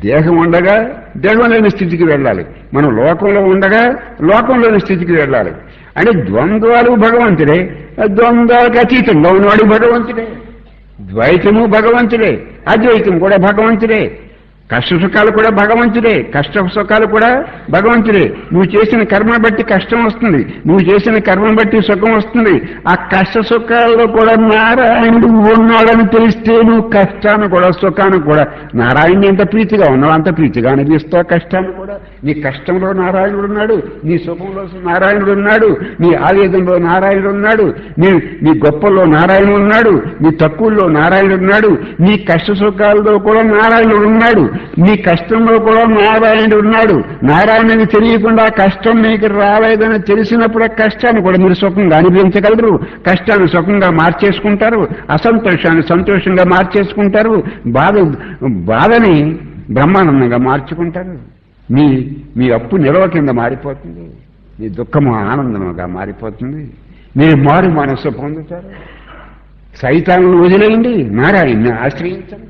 దేహం ఉండగా దేహంలోని స్థితికి వెళ్ళాలి, మనం లోకంలో ఉండగా లోకంలోని స్థితికి వెళ్ళాలి. అంటే ద్వంద్వాలు భగవంతుడే, ద్వంద్వాలకు అతీతంగా ఉన్నవాడు భగవంతుడే. ద్వైతము భగవంతుడే, అద్వైతం కూడా భగవంతుడే. కష్ట సుఖాలు కూడా భగవంతుడే, కష్ట సుఖాలు కూడా భగవంతుడే. నువ్వు చేసిన కర్మను బట్టి కష్టం వస్తుంది, నువ్వు చేసిన కర్మను బట్టి సుఖం వస్తుంది. ఆ కష్ట సుఖాల్లో కూడా నారాయణుడు ఉన్నాడని తెలిస్తే నువ్వు కష్టాన్ని కూడా సుఖాన్ని కూడా నారాయణుడు ఎంత ప్రీతిగా ఉన్నావు అంత ప్రీతిగా అనిపిస్తావు. కష్టాన్ని కూడా నీ కష్టంలో నారాయణుడు ఉన్నాడు, నీ సుఖంలో నారాయణుడు ఉన్నాడు, నీ ఆవేదనలో నారాయణుడు ఉన్నాడు, నీ గొప్పల్లో నారాయణుడు ఉన్నాడు, నీ తక్కువల్లో నారాయణుడు ఉన్నాడు, నీ కష్ట సుఖాల్లో కూడా నారాయణుడు ఉన్నాడు, నీ కష్టంలో కూడా నారాయణుడు ఉన్నాడు. నారాయణుని తెలియకుండా కష్టం మీకు రాలేదని తెలిసినప్పుడు కష్టాన్ని కూడా మీరు సుఖంగా అనుభవించగలరు, కష్టాన్ని సుఖంగా మార్చేసుకుంటారు, అసంతోషాన్ని సంతోషంగా మార్చేసుకుంటారు, బాధని బ్రహ్మానందంగా మార్చుకుంటారు. మీ అప్పు నిలవ కింద మారిపోతుంది, మీ దుఃఖము ఆనందంగా మారిపోతుంది, మీరు మారు మనస్సు పొందుతారు. సైతాన్ని వదిలేయండి, నారాయణ్ణి ఆశ్రయించండి.